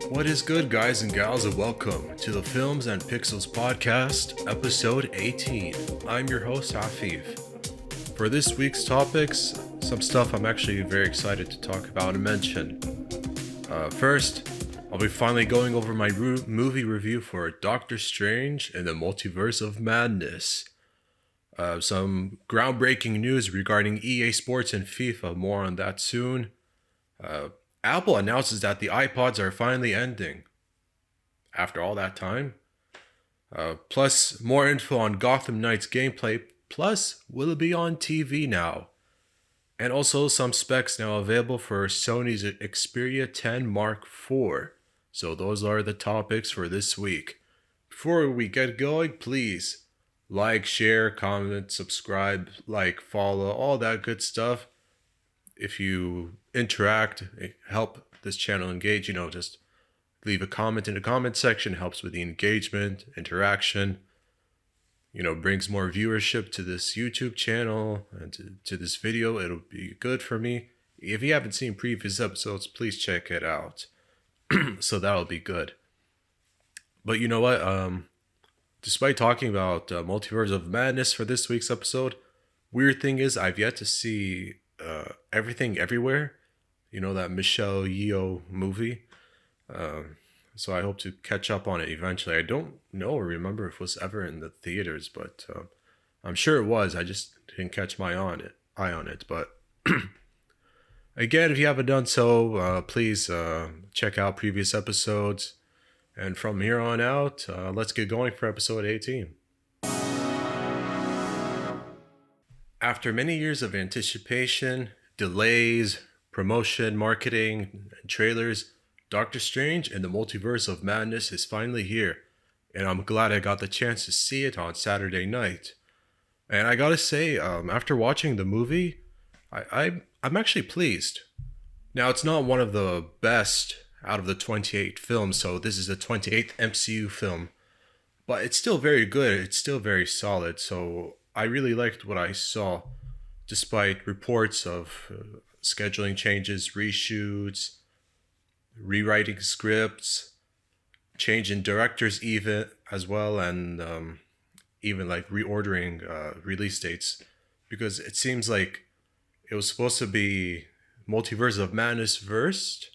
What is good, guys and gals, and welcome to the Films and Pixels podcast, episode 18. I'm your host, Afif. For this week's topics, some stuff I'm actually very excited to talk about and mention. First, I'll be finally going over my movie review for Doctor Strange and the Multiverse of Madness. Some groundbreaking news regarding EA Sports and FIFA, more on that soon. Apple announces that the iPods are finally ending. After all that time. Plus, more info on Gotham Knights gameplay. Plus, will it be on TV now? And also some specs now available for Sony's Xperia 10 Mark IV. So those are the topics for this week. Before we get going, please like, share, comment, subscribe, follow, all that good stuff. If you interact, help this channel engage, just leave a comment in the comment section, helps with the engagement, interaction, brings more viewership to this YouTube channel and to this video. It'll be good for me. If you haven't seen previous episodes, please check it out. So that'll be good. But you know what? Despite talking about Multiverse of Madness for this week's episode, weird thing is I've yet to see Everything Everywhere, that Michelle Yeoh movie. So I hope to catch up on it eventually. I don't know or remember if it was ever in the theaters, but I'm sure it was. I just didn't catch my eye on it. But again, if you haven't done so, please check out previous episodes. And from here on out, let's get going for episode 18. After many years of anticipation, delays, promotion, marketing, and trailers, Doctor Strange and the Multiverse of Madness is finally here, and I'm glad I got the chance to see it on Saturday night. And I gotta say, after watching the movie, I'm actually pleased. Now, it's not one of the best out of the 28 films, so this is the 28th MCU film, but it's still very good, it's still very solid, so I really liked what I saw, despite reports of scheduling changes, reshoots, rewriting scripts, change in directors even as well, and even reordering release dates, because it seems like it was supposed to be Multiverse of Madness first,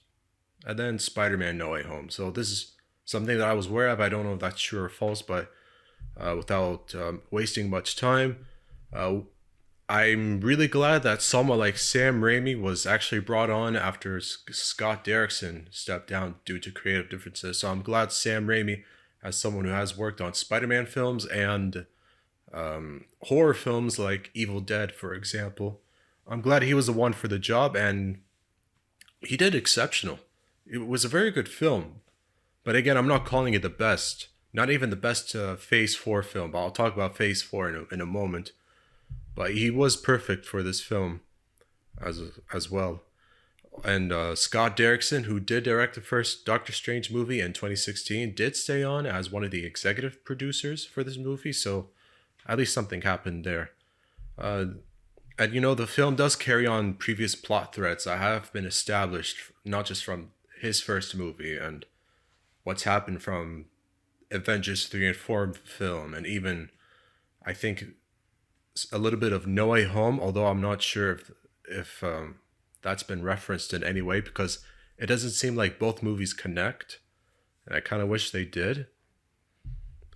and then Spider-Man No Way Home. So this is something that I was aware of. I don't know if that's true or false, but without wasting much time, I'm really glad that someone like Sam Raimi was actually brought on after Scott Derrickson stepped down due to creative differences. So I'm glad Sam Raimi, as someone who has worked on Spider-Man films and horror films like Evil Dead, for example, I'm glad he was the one for the job, and he did exceptional. It was a very good film. But again, I'm not calling it the best. Not even the best Phase 4 film, but I'll talk about Phase 4 in a moment. But he was perfect for this film as well. And Scott Derrickson, who did direct the first Doctor Strange movie in 2016, did stay on as one of the executive producers for this movie, so at least something happened there. And the film does carry on previous plot threads that have been established, not just from his first movie and what's happened from Avengers 3 and 4 film, and even I think a little bit of No Way Home, although I'm not sure if that's been referenced in any way, because it doesn't seem like both movies connect, and I kind of wish they did.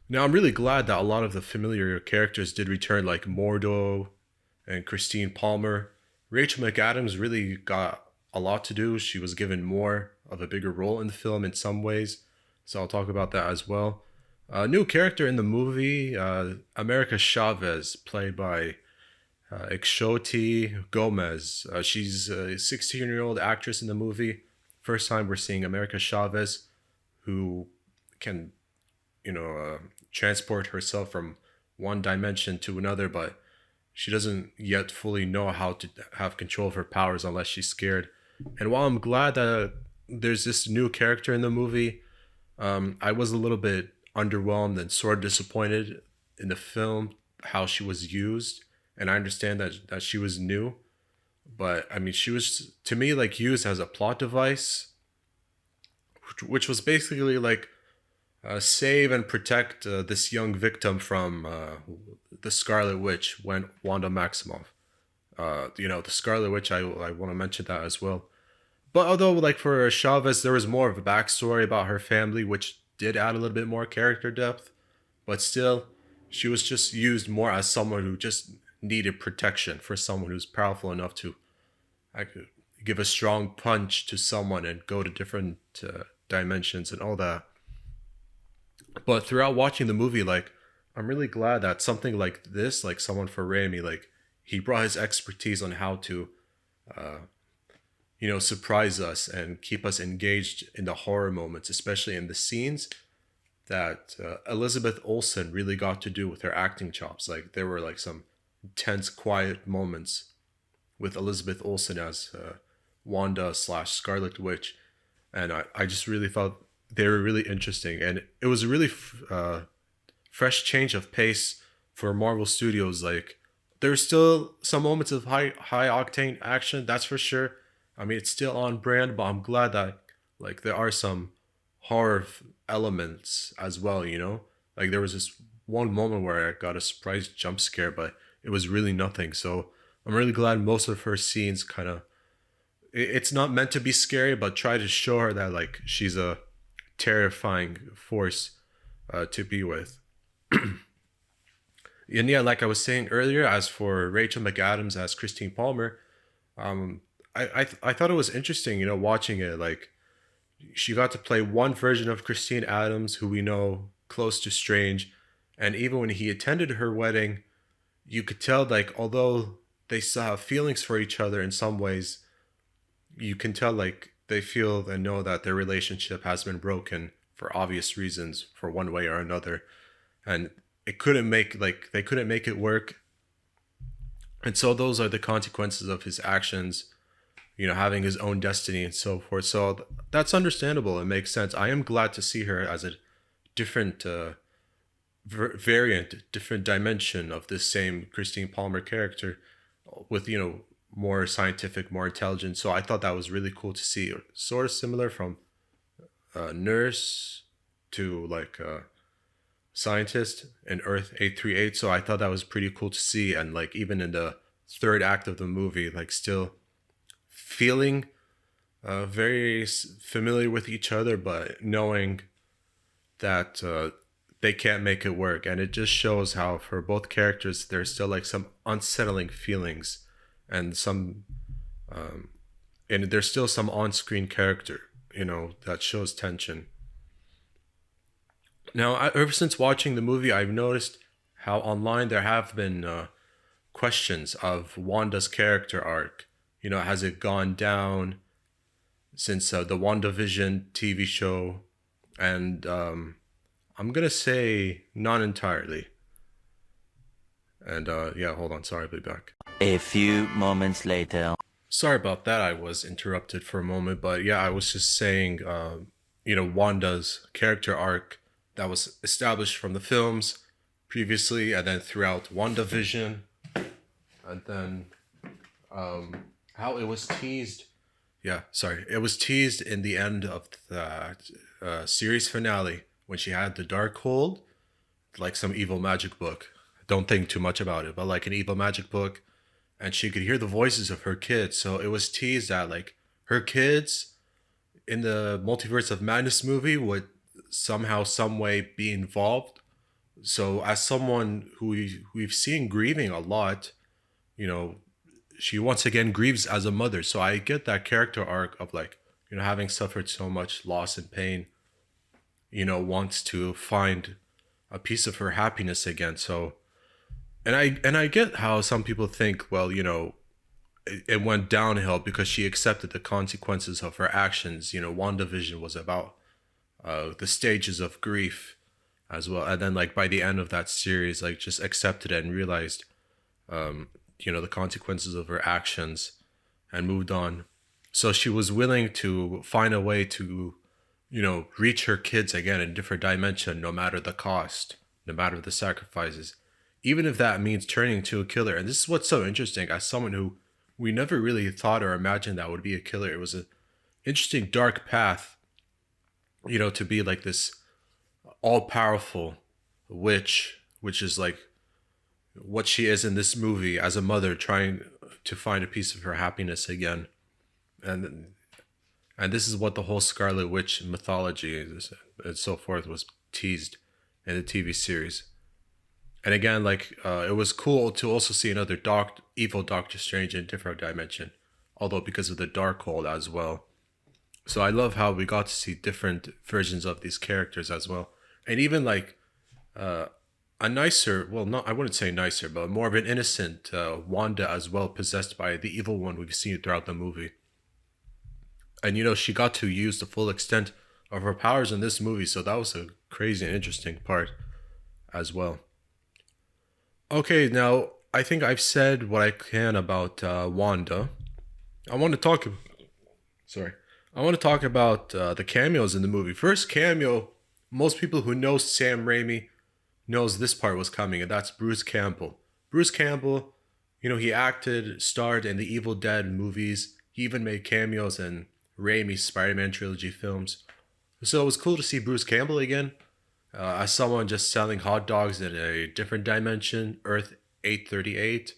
Now, I'm really glad that a lot of the familiar characters did return, like Mordo and Christine Palmer. Rachel McAdams really got a lot to do. She was given more of a bigger role in the film in some ways, so I'll talk about that as well. A new character in the movie, America Chavez, played by Ixchoti Gomez. She's a 16-year-old actress in the movie. First time we're seeing America Chavez, who can, transport herself from one dimension to another, but she doesn't yet fully know how to have control of her powers unless she's scared. And while I'm glad that there's this new character in the movie, I was a little bit underwhelmed and sort of disappointed in the film how she was used. And I understand that she was new, but I mean, she was, to me, used as a plot device which was basically like save and protect this young victim from the Scarlet Witch, when Wanda Maximoff. The Scarlet Witch, I want to mention that as well. But although, like, for Chavez, there was more of a backstory about her family, which did add a little bit more character depth, but still, she was just used more as someone who just needed protection, for someone who's powerful enough to like, give a strong punch to someone and go to different dimensions and all that. But throughout watching the movie, like, I'm really glad that something like this, like someone for Raimi, like, he brought his expertise on how to, uh, surprise us and keep us engaged in the horror moments, especially in the scenes that Elizabeth Olsen really got to do with her acting chops. Like, there were like some intense, quiet moments with Elizabeth Olsen as Wanda slash Scarlet Witch, and I just really thought they were really interesting, and it was a really fresh change of pace for Marvel Studios. Like, there's still some moments of high octane action, that's for sure. I mean, it's still on brand, but I'm glad that like there are some horror elements as well. Like, there was this one moment where I got a surprise jump scare, but it was really nothing. So I'm really glad most of her scenes kind of, it's not meant to be scary, but try to show her that like she's a terrifying force to be with. And yeah, like I was saying earlier, as for Rachel McAdams as Christine Palmer, um, I thought it was interesting, watching it. Like, she got to play one version of Christine Adams, who we know close to Strange, and even when he attended her wedding, you could tell, like, although they still have feelings for each other in some ways, you can tell like they feel and know that their relationship has been broken for obvious reasons, for one way or another, and they couldn't make it work. And so those are the consequences of his actions, having his own destiny and so forth. So that's understandable. It makes sense. I am glad to see her as a different variant, different dimension of this same Christine Palmer character, with more scientific, more intelligent. So I thought that was really cool to see. Sort of similar from nurse to like scientist in Earth 838. So I thought that was pretty cool to see. And like, even in the third act of the movie, like, still feeling very familiar with each other, but knowing that they can't make it work. And it just shows how for both characters there's still like some unsettling feelings, and some and there's still some on-screen character, that shows tension. Now, ever since watching the movie, I've noticed how online there have been questions of Wanda's character arc. Has it gone down since the WandaVision TV show? And I'm gonna say not entirely. And yeah, hold on, sorry, I'll be back. A few moments later. Sorry about that, I was interrupted for a moment, but yeah, I was just saying, Wanda's character arc that was established from the films previously, and then throughout WandaVision, and then how it was teased. Yeah, sorry, it was teased in the end of the series finale when she had the Darkhold, like some evil magic book. Don't think too much about it, but like an evil magic book, and she could hear the voices of her kids. So it was teased that like her kids in the Multiverse of Madness movie would somehow, some way be involved. So as someone who we've seen grieving a lot, she once again grieves as a mother. So I get that character arc of like, having suffered so much loss and pain, wants to find a piece of her happiness again. So, and I get how some people think, well, it went downhill because she accepted the consequences of her actions. WandaVision was about the stages of grief as well. And then like by the end of that series, like just accepted it and realized, the consequences of her actions and moved on. So she was willing to find a way to, reach her kids again in a different dimension, no matter the cost, no matter the sacrifices, even if that means turning into a killer. And this is what's so interesting, as someone who we never really thought or imagined that would be a killer. It was an interesting dark path to be like this all powerful witch, which is like what she is in this movie as a mother trying to find a piece of her happiness again. And and this is what the whole Scarlet Witch mythology is, and so forth was teased in the TV series. And again, like it was cool to also see another evil Doctor Strange in a different dimension, although because of the Darkhold as well. So I love how we got to see different versions of these characters as well, and even like a nicer, well, not I wouldn't say nicer, but more of an innocent Wanda as well, possessed by the evil one we've seen throughout the movie. And she got to use the full extent of her powers in this movie, so that was a crazy and interesting part as well. Okay, now I think I've said what I can about Wanda. I want to talk. Sorry, I want to talk about the cameos in the movie. First cameo, most people who know Sam Raimi knows this part was coming, and that's Bruce Campbell. Bruce Campbell, he starred in the Evil Dead movies. He even made cameos in Raimi's Spider-Man trilogy films. So it was cool to see Bruce Campbell again, as someone just selling hot dogs in a different dimension, Earth 838.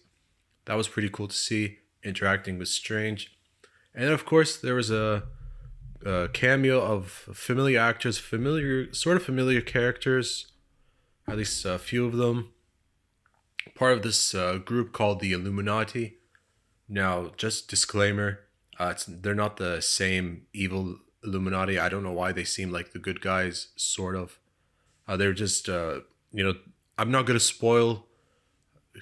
That was pretty cool to see, interacting with Strange. And then, of course, there was a cameo of familiar actors, sort of familiar characters, at least a few of them. Part of this group called the Illuminati. Now, just disclaimer, they're not the same evil Illuminati. I don't know why they seem like the good guys, sort of. They're just, I'm not going to spoil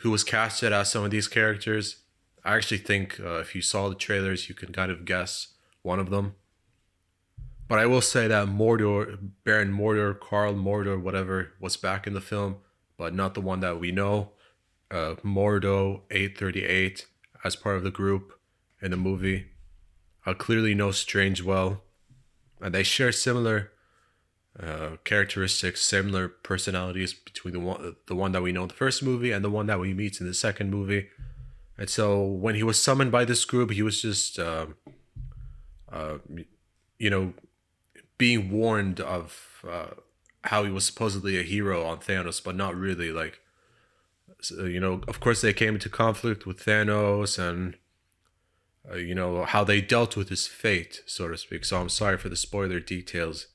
who was casted as some of these characters. I actually think if you saw the trailers, you can kind of guess one of them. But I will say that Baron Mordor, Carl Mordor, whatever, was back in the film, but not the one that we know. Mordo 838 as part of the group in the movie. Clearly know Strange well. And they share similar characteristics, similar personalities between the one that we know in the first movie and the one that we meet in the second movie. And so when he was summoned by this group, he was just, being warned of how he was supposedly a hero on Thanos, but not really. Like, of course, they came into conflict with Thanos and, how they dealt with his fate, so to speak. So I'm sorry for the spoiler details.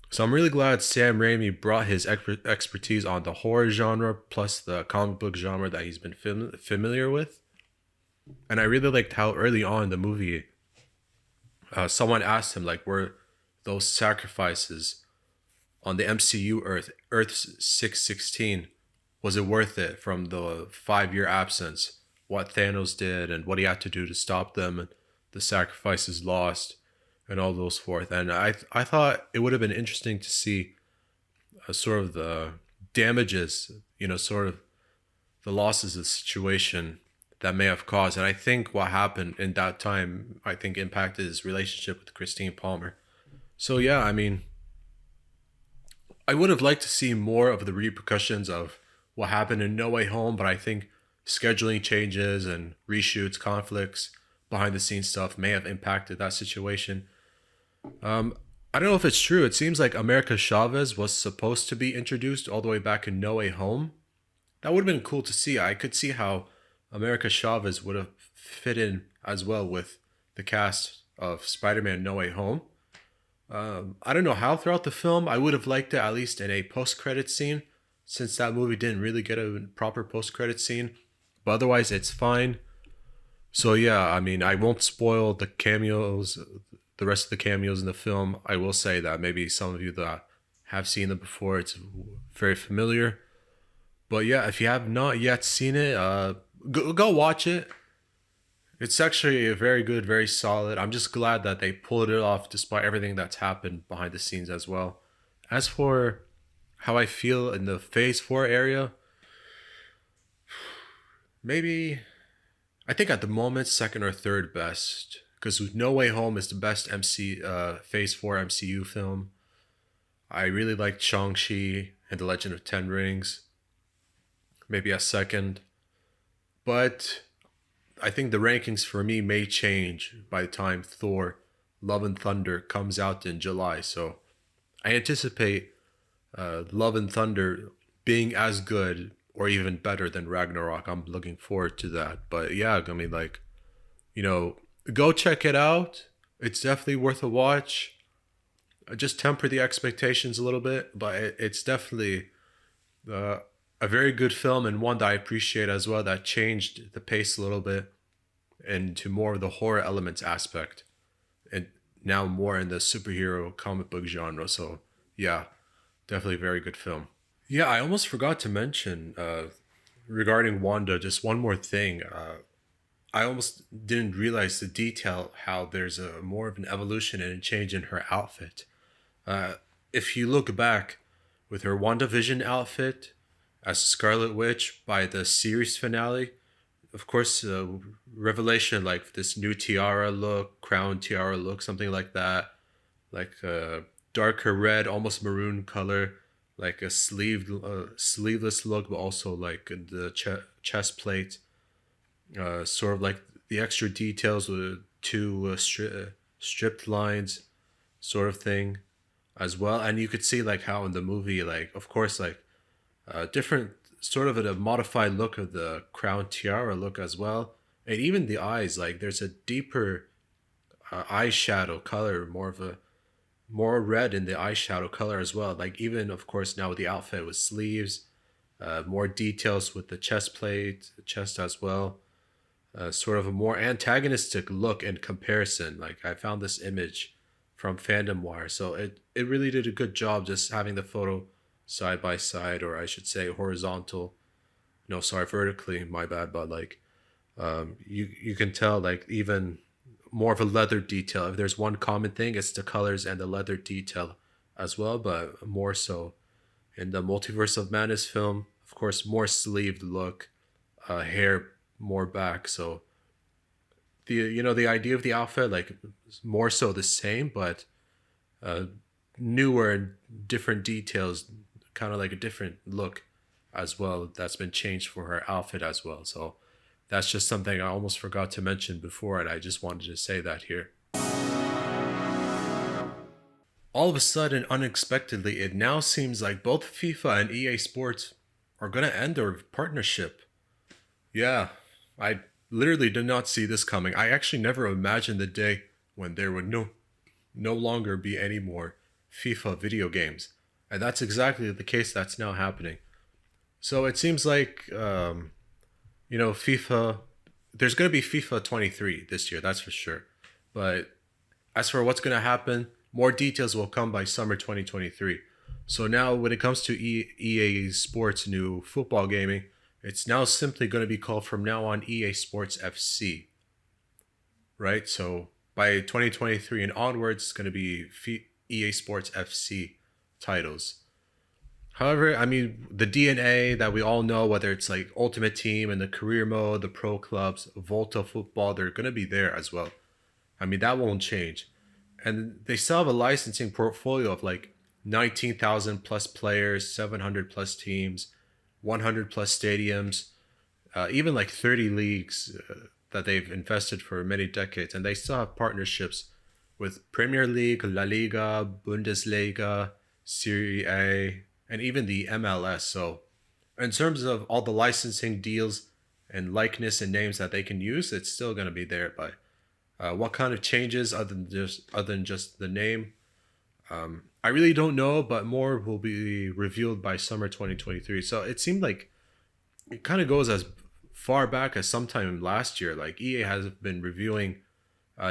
So I'm really glad Sam Raimi brought his expertise on the horror genre plus the comic book genre that he's been familiar with. And I really liked how early on in the movie, someone asked him, like, were those sacrifices on the MCU Earth 616, was it worth it from the 5-year absence? What Thanos did and what he had to do to stop them and the sacrifices lost and all those forth. And I thought it would have been interesting to see sort of the damages, sort of the losses of the situation that may have caused. And I think what happened in that time, I think impacted his relationship with Christine Palmer. So yeah, I mean, I would have liked to see more of the repercussions of what happened in No Way Home, but I think scheduling changes and reshoots, conflicts, behind the scenes stuff may have impacted that situation. I don't know if it's true. It seems like America Chavez was supposed to be introduced all the way back in No Way Home. That would have been cool to see. I could see how America Chavez would have fit in as well with the cast of Spider-Man No Way Home. I don't know how throughout the film. I would have liked it at least in a post-credit scene, since that movie didn't really get a proper post-credit scene. But otherwise, it's fine. So yeah, I mean, I won't spoil the cameos, the rest of the cameos in the film. I will say that maybe some of you that have seen them before, it's very familiar. But yeah, if you have not yet seen it, go watch it. It's actually very good, very solid. I'm just glad that they pulled it off despite everything that's happened behind the scenes as well. As for how I feel in the Phase 4 area, maybe I think at the moment second or third best, because No Way Home is the best Phase 4 MCU film. I really liked Shang-Chi and The Legend of Ten Rings. Maybe a second. But I think the rankings for me may change by the time Thor Love and Thunder comes out in July. So I anticipate Love and Thunder being as good or even better than Ragnarok. I'm looking forward to that. But yeah, I mean, like, you know, go check it out. It's definitely worth a watch. Just temper the expectations a little bit, but it's definitely uh, a very good film and one that I appreciate as well. That changed the pace a little bit into more of the horror elements aspect, and now more in the superhero comic book genre. So yeah, definitely a very good film. Yeah, I almost forgot to mention regarding Wanda. Just one more thing. I almost didn't realize the detail how there's a more of an evolution and a change in her outfit. Uh, if you look back with her WandaVision outfit as Scarlet Witch by the series finale, of course, Revelation, like this new tiara look, crown tiara look, something like that, like a darker red, almost maroon color, like a sleeveless look, but also like the chest plate, sort of like the extra details with two stripped lines, sort of thing as well. And you could see like how in the movie, like of course, like different sort of a modified look of the crown tiara look as well, and even the eyes. Like there's a deeper eyeshadow color, more of a more red in the eyeshadow color as well. Like even of course now with the outfit with sleeves, more details with the chest plate, chest as well. Sort of a more antagonistic look in comparison. Like I found this image from Fandom Wire, so it really did a good job just having the photo side by side, or I should say horizontal. No, sorry, vertically. My bad, but like you can tell like even more of a leather detail. If there's one common thing, it's the colors and the leather detail as well, but more so in the Multiverse of Madness film. Of course, more sleeved look, hair more back. So the idea of the outfit like more so the same, but uh, newer and different details, kind of like a different look as well. That's been changed for her outfit as well. So that's just something I almost forgot to mention before, and I just wanted to say that here. All of a sudden, unexpectedly, it now seems like both FIFA and EA Sports are going to end their partnership. Yeah, I literally did not see this coming. I actually never imagined the day when there would no longer be any more FIFA video games. And that's exactly the case that's now happening. So it seems like, FIFA, there's going to be FIFA 23 this year, that's for sure. But as for what's going to happen, more details will come by summer 2023. So now, when it comes to EA Sports new football gaming, it's now simply going to be called from now on EA Sports FC, right? So by 2023 and onwards, it's going to be EA Sports FC titles. However, I mean, the DNA that we all know, whether it's like Ultimate Team and the career mode, the pro clubs, Volta football, they're going to be there as well. I mean, that won't change. And they still have a licensing portfolio of like 19,000 plus players, 700 plus teams, 100 plus stadiums, even like 30 leagues that they've invested for many decades. And they still have partnerships with Premier League, La Liga, Bundesliga, Serie A, and even the MLS. So, in terms of all the licensing deals and likeness and names that they can use, it's still going to be there. But what kind of changes other than just the name? I really don't know, but more will be revealed by summer 2023. So it seemed like it kind of goes as far back as sometime last year. Like EA has been reviewing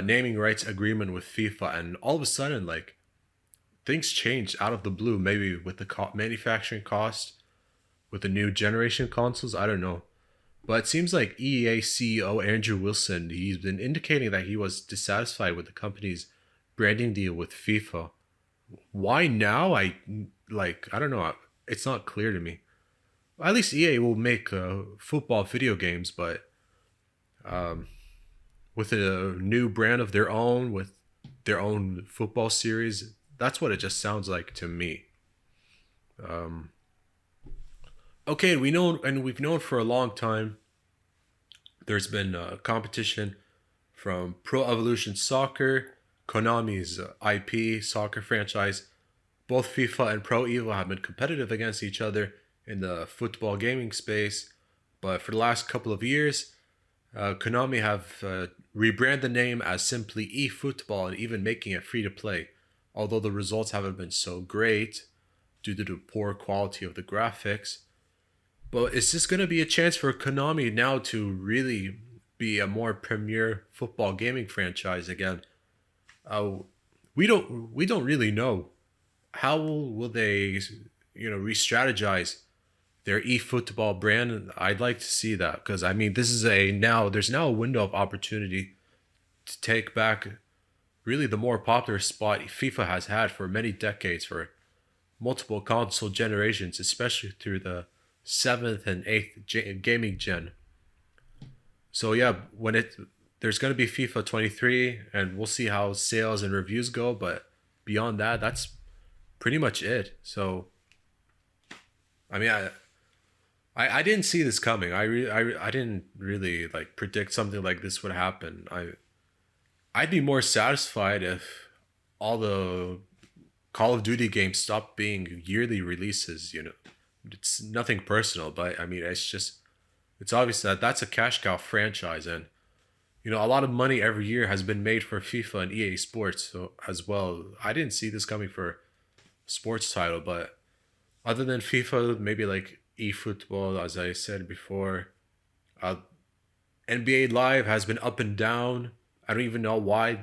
naming rights agreement with FIFA, and all of a sudden, like things changed out of the blue. Maybe with the manufacturing cost, with the new generation consoles, I don't know. But it seems like EA CEO Andrew Wilson, he's been indicating that he was dissatisfied with the company's branding deal with FIFA. Why now? I don't know. It's not clear to me. At least EA will make football video games, but with a new brand of their own, with their own football series, that's what it just sounds like to me. Okay, we've known for a long time. There's been competition from Pro Evolution Soccer Konami's IP soccer franchise. Both FIFA and Pro Evo have been competitive against each other in the football gaming space, but for the last couple of years, Konami have rebranded the name as simply eFootball and even making it free to play. Although the results haven't been so great due to the poor quality of the graphics. But is this going to be a chance for Konami now to really be a more premier football gaming franchise again? Uh, we don't really know. How will they, re-strategize their eFootball brand? I'd like to see that because I mean, there's now a window of opportunity to take back really the more popular spot FIFA has had for many decades for multiple console generations, especially through the seventh and gaming gen. So yeah, there's going to be FIFA 23, and we'll see how sales and reviews go. But beyond that, that's pretty much it. So I mean, I didn't see this coming. I didn't really like predict something like this would happen. I'd be more satisfied if all the Call of Duty games stopped being yearly releases. It's nothing personal, but I mean, it's obvious that that's a cash cow franchise, and a lot of money every year has been made for FIFA and EA Sports so as well. I didn't see this coming for sports title, but other than FIFA, maybe like eFootball, as I said before, uh, NBA Live has been up and down. I don't even know why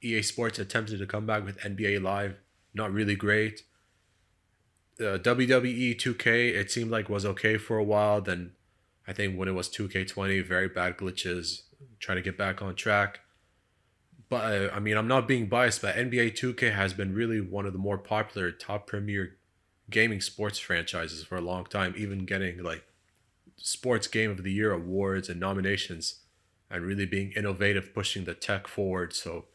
EA Sports attempted to come back with NBA Live. Not really great. WWE 2K, it seemed like was okay for a while. Then I think when it was 2K20, very bad glitches, trying to get back on track. But I mean, I'm not being biased, but NBA 2K has been really one of the more popular top premier gaming sports franchises for a long time, even getting like Sports Game of the Year awards and nominations, and really being innovative, pushing the tech forward. So,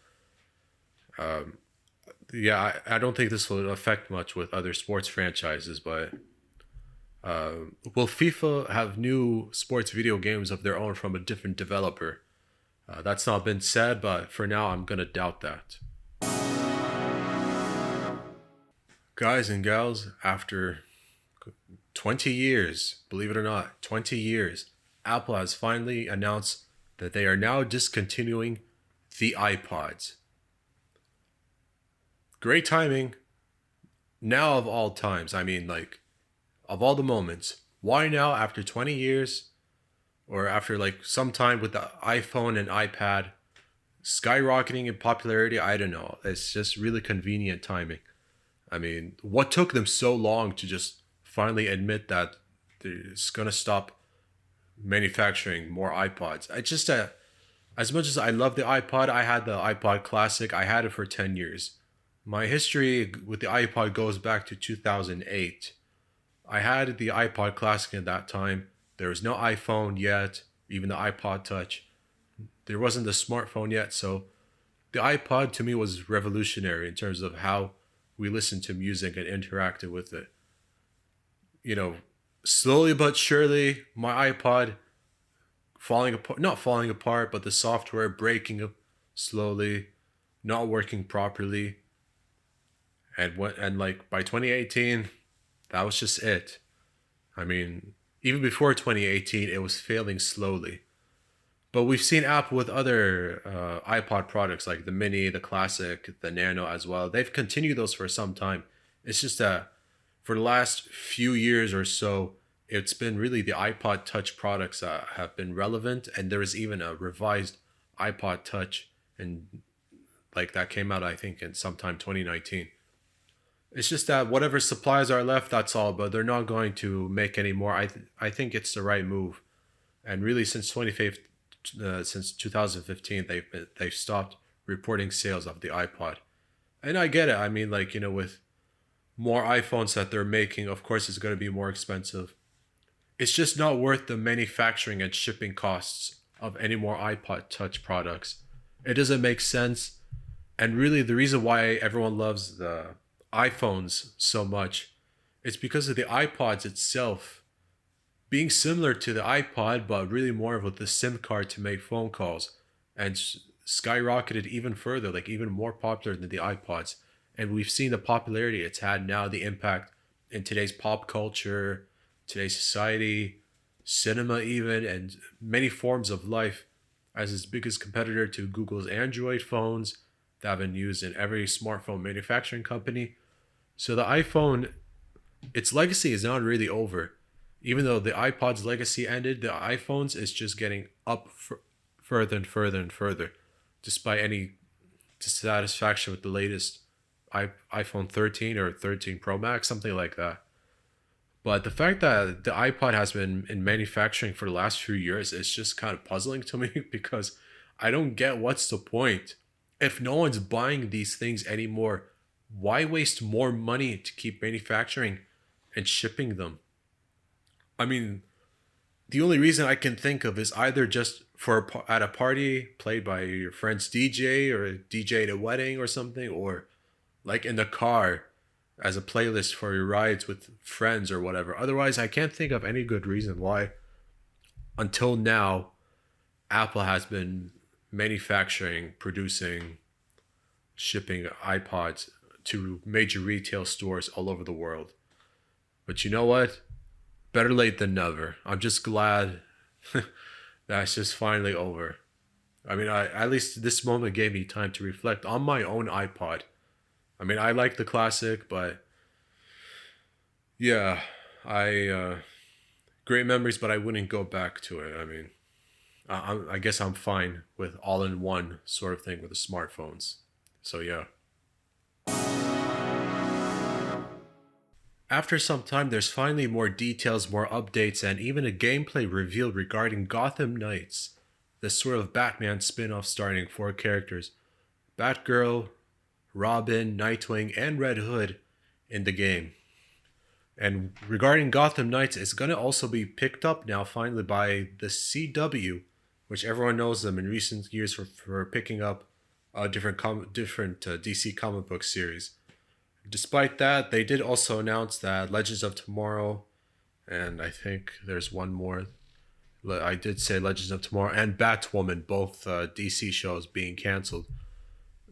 yeah, I don't think this will affect much with other sports franchises, but will FIFA have new sports video games of their own from a different developer? That's not been said, but for now, I'm going to doubt that. Guys and gals, after 20 years, believe it or not, 20 years, Apple has finally announced that they are now discontinuing the iPods. Great timing. Now of all times, I mean, like, of all the moments, why now after 20 years, or after like some time with the iPhone and iPad skyrocketing in popularity? I don't know. It's just really convenient timing. I mean, what took them so long to just finally admit that they're just gonna stop manufacturing more iPods? I just as much as I love the iPod, I had the iPod Classic. I had it for 10 years. My history with the iPod goes back to 2008. I had the iPod Classic at that time. There was no iPhone yet, even the iPod Touch. There wasn't the smartphone yet, so the iPod to me was revolutionary in terms of how we listened to music and interacted with it. Slowly but surely, my iPod falling apart, not falling apart, but the software breaking up slowly, not working properly. And like by 2018, that was just it. I mean, even before 2018, it was failing slowly. But we've seen Apple with other iPod products like the Mini, the Classic, the Nano as well. They've continued those for some time. It's just that for the last few years or so, it's been really the iPod Touch products that have been relevant. And there is even a revised iPod Touch, and like that came out, I think, in sometime 2019. It's just that whatever supplies are left, that's all. But they're not going to make any more. I think it's the right move. And really, since 2015, they've stopped reporting sales of the iPod. And I get it. I mean, like, with more iPhones that they're making, of course, it's going to be more expensive. It's just not worth the manufacturing and shipping costs of any more iPod Touch products. It doesn't make sense. And really, the reason why everyone loves the iPhones so much is because of the iPods itself being similar to the iPod, but really more with the SIM card to make phone calls, and skyrocketed even further, like even more popular than the iPods. And we've seen the popularity it's had now, the impact in today's pop culture, today's society, cinema, even, and many forms of life as its biggest competitor to Google's Android phones that have been used in every smartphone manufacturing company. So the iPhone, its legacy is not really over. Even though the iPod's legacy ended, the iPhones is just getting further and further and further, despite any dissatisfaction with the latest iPhone 13 or 13 Pro Max, something like that. But the fact that the iPod has been in manufacturing for the last few years is just kind of puzzling to me because I don't get what's the point. If no one's buying these things anymore, why waste more money to keep manufacturing and shipping them? I mean, the only reason I can think of is either just for at a party played by your friend's DJ or a DJ at a wedding or something, or like in the car as a playlist for your rides with friends or whatever. Otherwise, I can't think of any good reason why, until now, Apple has been manufacturing, producing, shipping iPods to major retail stores all over the world. But you know what? Better late than never. I'm just glad that's just finally over. I mean, at least this moment gave me time to reflect on my own iPod. I mean, I like the classic, but yeah, great memories, but I wouldn't go back to it. I mean, I guess I'm fine with all-in-one sort of thing with the smartphones. So yeah. After some time, there's finally more details, more updates, and even a gameplay reveal regarding Gotham Knights, the sort of Batman spin-off starring 4 characters: Batgirl, Robin, Nightwing, and Red Hood in the game. And regarding Gotham Knights, it's going to also be picked up now finally by the CW, which everyone knows them in recent years for picking up different DC comic book series. Despite that, they did also announce that Legends of Tomorrow, and I think there's one more. I did say Legends of Tomorrow and Batwoman, both DC shows being canceled.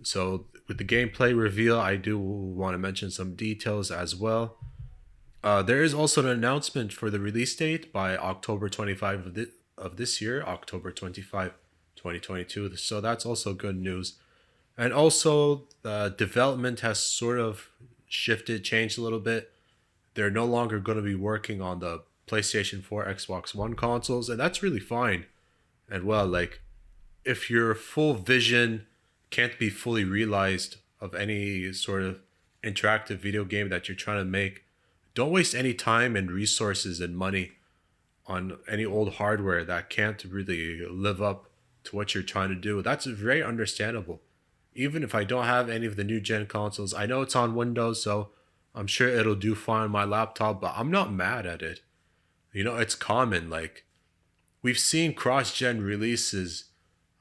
So with the gameplay reveal, I do want to mention some details as well. There is also an announcement for the release date by October 25 of this year, October 25, 2022. So that's also good news. And also, development has sort of changed a little bit. They're no longer going to be working on the PlayStation 4, Xbox One consoles, and that's really fine. And well, like, if your full vision can't be fully realized of any sort of interactive video game that you're trying to make, don't waste any time and resources and money on any old hardware that can't really live up to what you're trying to do. That's very understandable. Even if I don't have any of the new gen consoles, I know it's on Windows, so I'm sure it'll do fine on my laptop, but I'm not mad at it. You know, it's common. Like, we've seen cross-gen releases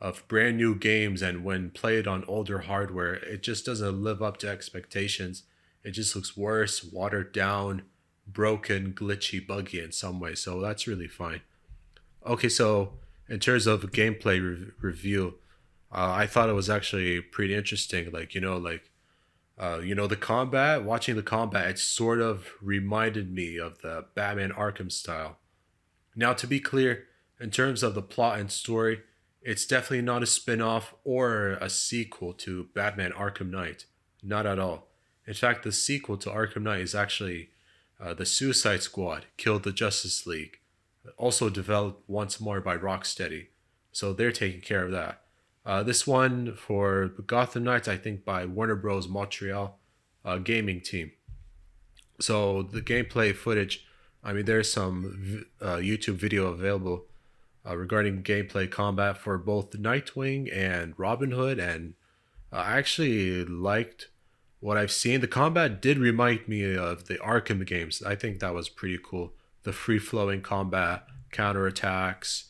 of brand new games, and when played on older hardware, it just doesn't live up to expectations. It just looks worse, watered down, broken, glitchy, buggy in some way, so that's really fine. Okay, so in terms of gameplay review, I thought it was actually pretty interesting. Like, the combat, watching the combat, it sort of reminded me of the Batman Arkham style. Now, to be clear, in terms of the plot and story, it's definitely not a spin-off or a sequel to Batman Arkham Knight. Not at all. In fact, the sequel to Arkham Knight is actually the Suicide Squad, Killed the Justice League, also developed once more by Rocksteady. So they're taking care of that. This one for Gotham Knights, I think by Warner Bros. Montreal gaming team. So the gameplay footage, I mean, there's some YouTube video available regarding gameplay combat for both Nightwing and Robin Hood, and I actually liked what I've seen. The combat did remind me of the Arkham games. I think that was pretty cool. The free-flowing combat, counterattacks,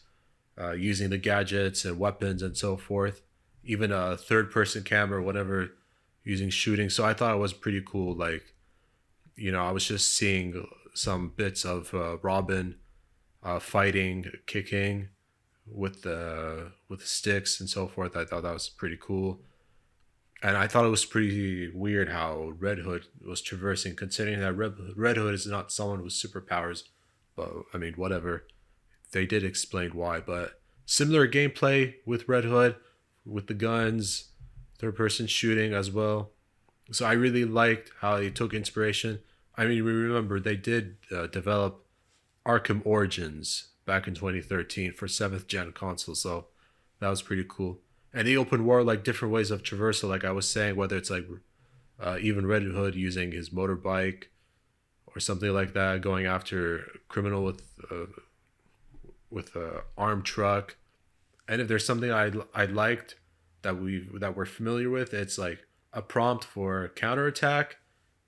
using the gadgets and weapons and so forth, even a third-person camera, whatever, using shooting. So I thought it was pretty cool. Like, I was just seeing some bits of Robin fighting, kicking, with the sticks and so forth. I thought that was pretty cool. And I thought it was pretty weird how Red Hood was traversing, considering that Red Hood is not someone with superpowers. But I mean, whatever. They did explain why. But similar gameplay with Red Hood, with the guns, third person shooting as well. So I really liked how they took inspiration. I mean, we remember they did develop Arkham Origins back in 2013 for 7th gen console, so that was pretty cool. And the open world, like different ways of traversal, like I was saying, whether it's like even Red Hood using his motorbike or something like that, going after a criminal with a armed truck. And if there's something I liked that we're familiar with, it's like a prompt for counterattack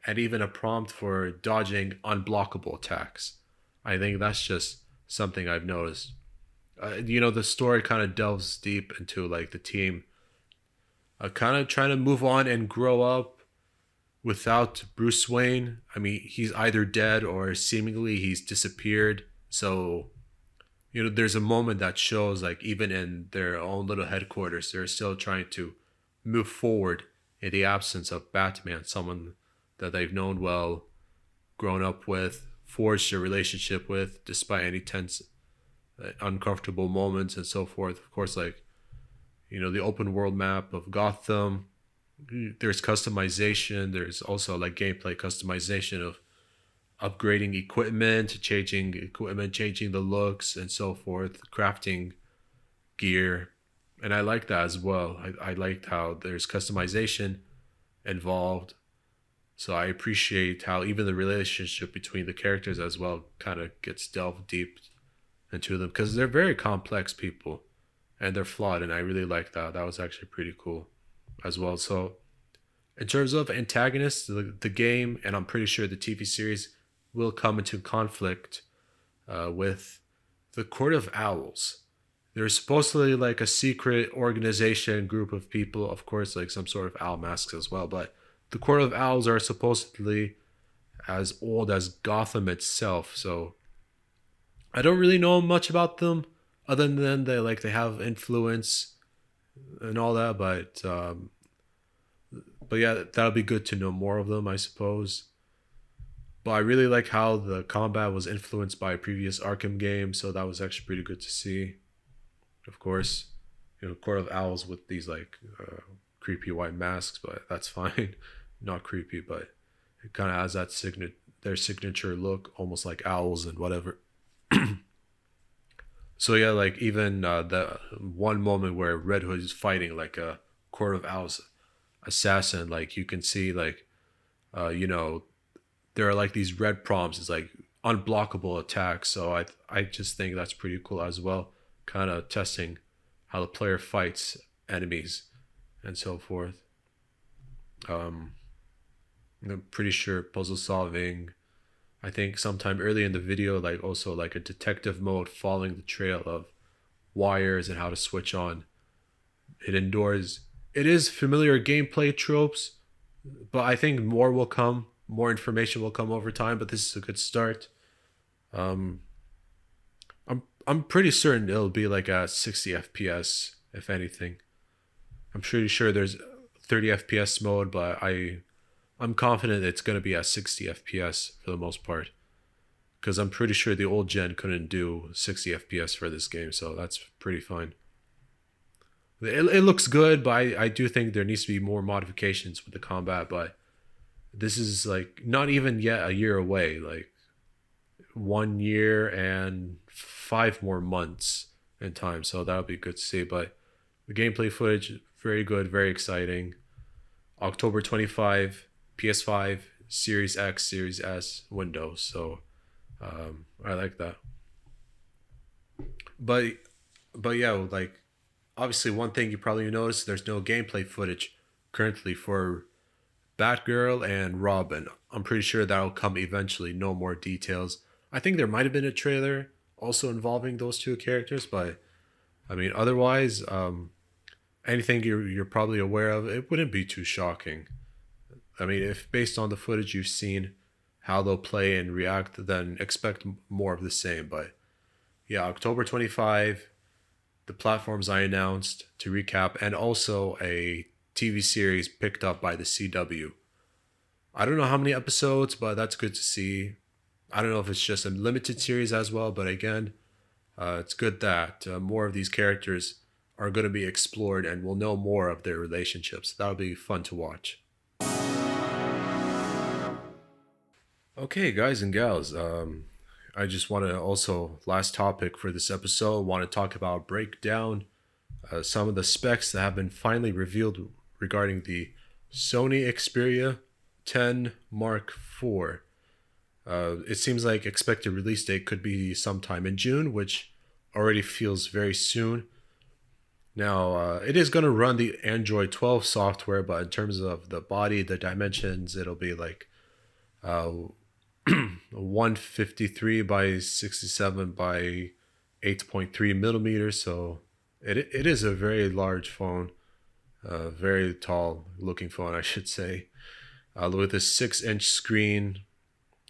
and even a prompt for dodging unblockable attacks. I think that's just something I've noticed. The story kind of delves deep into like the team, kind of trying to move on and grow up without Bruce Wayne. I mean, he's either dead or seemingly he's disappeared. So, there's a moment that shows like even in their own little headquarters, they're still trying to move forward in the absence of Batman, someone that they've known well, grown up with, forged a relationship with, despite any tense, uncomfortable moments and so forth. Of course, like, the open world map of Gotham, there's customization. There's also like gameplay customization of upgrading equipment, changing the looks and so forth, crafting gear. And I like that as well. I liked how there's customization involved. So I appreciate how even the relationship between the characters as well kind of gets delved deep into them, because they're very complex people and they're flawed. And I really like that. That was actually pretty cool as well. So in terms of antagonists, the game, and I'm pretty sure the TV series will come into conflict with the Court of Owls. There's supposedly like a secret organization group of people, of course, like some sort of owl masks as well. But the Court of Owls are supposedly as old as Gotham itself. So I don't really know much about them, other than they have influence and all that. But yeah, that'll be good to know more of them, I suppose. But I really like how the combat was influenced by a previous Arkham game, so that was actually pretty good to see. Of course, Court of Owls with these like creepy white masks, but that's fine. Not creepy, but it kind of has that their signature look, almost like owls and whatever. So yeah, like even the one moment where Red Hood is fighting like a Court of Owls assassin, like you can see like there are like these red prompts. It's like unblockable attacks. So I just think that's pretty cool as well. Kind of testing how the player fights enemies and so forth. I'm pretty sure puzzle solving. I think sometime early in the video, like also like a detective mode, following the trail of wires and how to switch on hidden doors. It is familiar gameplay tropes, but I think more will come. More information will come over time, but this is a good start. Um, I'm pretty certain it'll be like a 60 FPS, if anything. I'm pretty sure there's 30 FPS mode, but I'm confident it's gonna be at 60 FPS for the most part, because I'm pretty sure the old gen couldn't do 60 FPS for this game, so that's pretty fine. It looks good, but I do think there needs to be more modifications with the combat. But this is like not even yet a year away, like 1 year and 5 more months in time, so that'll be good to see. But the gameplay footage, very good, very exciting. October 25, PS5, Series X, Series S, Windows. So I like that. But yeah, like obviously one thing you probably noticed, there's no gameplay footage currently for Batgirl and Robin. I'm pretty sure that'll come eventually. No more details. I think there might have been a trailer also involving those two characters, but I mean otherwise, anything you're probably aware of, it wouldn't be too shocking. I mean, if based on the footage you've seen, how they'll play and react, then expect more of the same. But yeah, October 25, the platforms I announced to recap, and also a TV series picked up by the CW. I don't know how many episodes, but that's good to see. I don't know if it's just a limited series as well, but again, it's good that more of these characters are going to be explored and we'll know more of their relationships. That'll be fun to watch. Okay, guys and gals, I just want to also, last topic for this episode, want to talk about, break down some of the specs that have been finally revealed regarding the Sony Xperia 10 Mark IV. It seems like expected release date could be sometime in June, which already feels very soon. Now, it is going to run the Android 12 software, but in terms of the body, the dimensions, it'll be like 153 by 67 by 8.3 millimeters. So it is a very large phone, very tall looking phone, I should say, with a 6-inch screen.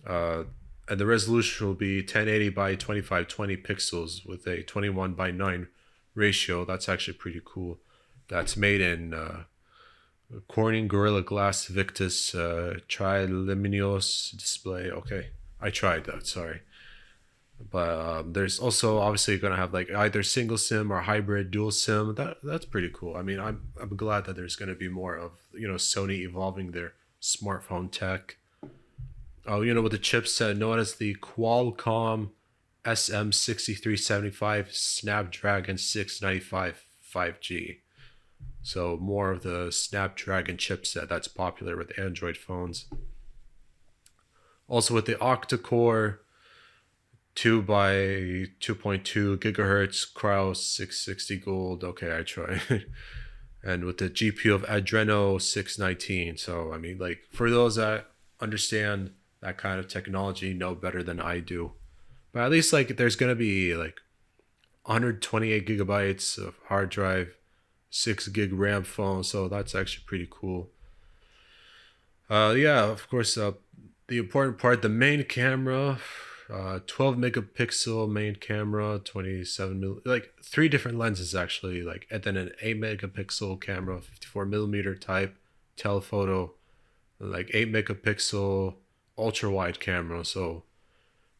And the resolution will be 1080 by 2520 pixels with a 21 by 9 ratio. That's actually pretty cool. That's made in Corning Gorilla Glass Victus Triluminous display. Okay, I tried that, sorry. But there's also obviously going to have like either single SIM or hybrid dual SIM. That's pretty cool. I mean, I'm glad that there's going to be more of, Sony evolving their smartphone tech. Oh, with the chipset known as the Qualcomm SM6375 Snapdragon 695 5G. So more of the Snapdragon chipset that's popular with Android phones. Also with the octa-core 2 by 2.2 gigahertz Cryo 660 Gold. Okay, I tried. And with the GPU of Adreno 619. So, I mean, like, for those that understand that kind of technology, know better than I do. But at least, like, there's going to be, like, 128 gigabytes of hard drive, 6 gig RAM phone. So that's actually pretty cool. Yeah, of course, the important part, the main camera, 12 megapixel main camera, 27 like 3 different lenses actually, like, and then an 8 megapixel camera, 54 millimeter type telephoto, like 8 megapixel ultra wide camera. So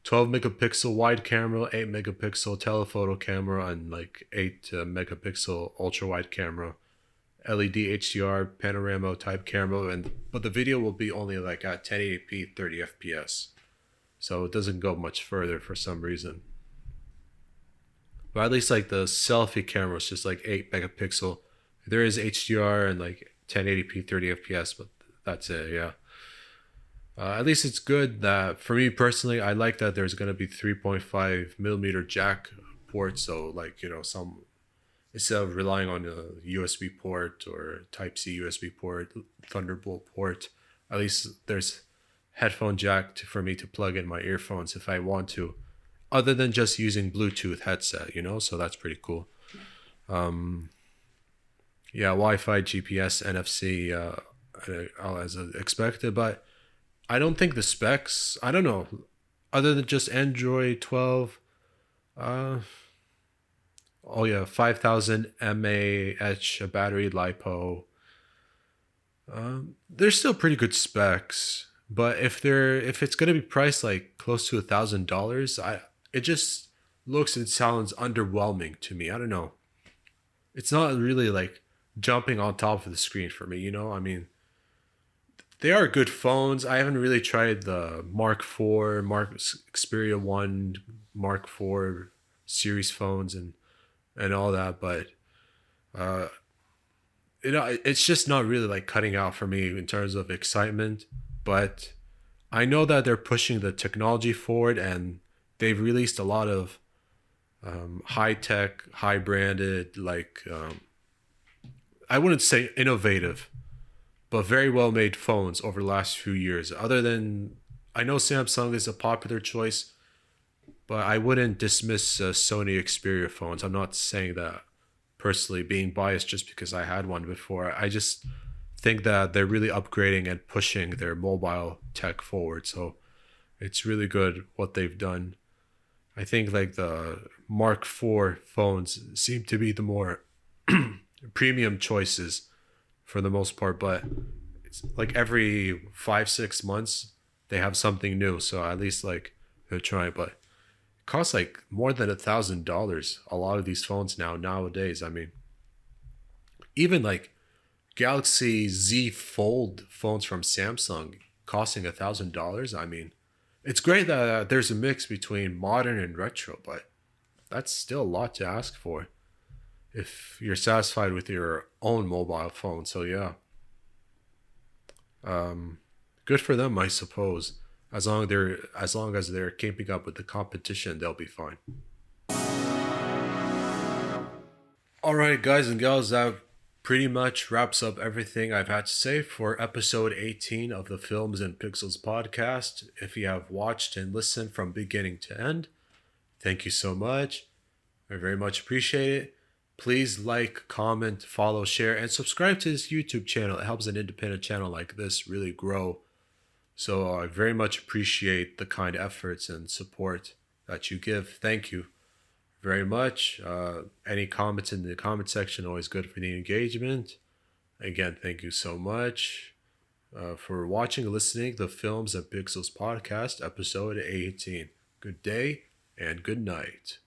12 megapixel wide camera, 8 megapixel telephoto camera, and like 8 megapixel ultra wide camera, LED HDR panorama type camera, but the video will be only like at 1080p 30 fps. So it doesn't go much further for some reason. But at least like the selfie camera is just like 8 megapixel. There is HDR and like 1080p 30 fps, but that's it, yeah. At least it's good that, for me personally, I like that there's going to be 3.5 millimeter jack ports. So like, some, instead of relying on a USB port or Type-C USB port, Thunderbolt port, at least there's headphone jack for me to plug in my earphones if I want to, other than just using Bluetooth headset, so that's pretty cool. Yeah, Wi-Fi, GPS, NFC, as expected, but I don't think the specs, I don't know, other than just Android 12, 5000 mAh battery lipo, they're still pretty good specs. But if it's gonna be priced like close to $1,000, it just looks and sounds underwhelming to me. I don't know. It's not really like jumping on top of the screen for me. I mean, they are good phones. I haven't really tried the Mark IV, Xperia 1, Mark IV series phones and all that, but it's just not really like cutting out for me in terms of excitement. But I know that they're pushing the technology forward, and they've released a lot of high-tech, high-branded, like, I wouldn't say innovative, but very well-made phones over the last few years. Other than, I know Samsung is a popular choice, but I wouldn't dismiss Sony Xperia phones. I'm not saying that personally, being biased just because I had one before. I just think that they're really upgrading and pushing their mobile tech forward. So it's really good what they've done. I think like the Mark IV phones seem to be the more premium choices for the most part, but it's like every 5 6 months they have something new, so at least like they're trying. But it costs like more than $1,000, a lot of these phones nowadays. I mean, even like Galaxy Z Fold phones from Samsung costing $1,000. I mean, it's great that there's a mix between modern and retro, but that's still a lot to ask for if you're satisfied with your own mobile phone. So yeah, good for them, I suppose. As long as they're keeping up with the competition, they'll be fine. All right, guys and gals, that pretty much wraps up everything I've had to say for episode 18 of the Films and Pixels podcast. If you have watched and listened from beginning to end, thank you so much. I very much appreciate it. Please like, comment, follow, share, and subscribe to this YouTube channel. It helps an independent channel like this really grow. So I very much appreciate the kind efforts and support that you give. Thank you very much. Any comments in the comment section, always good for the engagement. Again, thank you so much for watching and listening to the Films and Pixels podcast, episode 18. Good day and good night.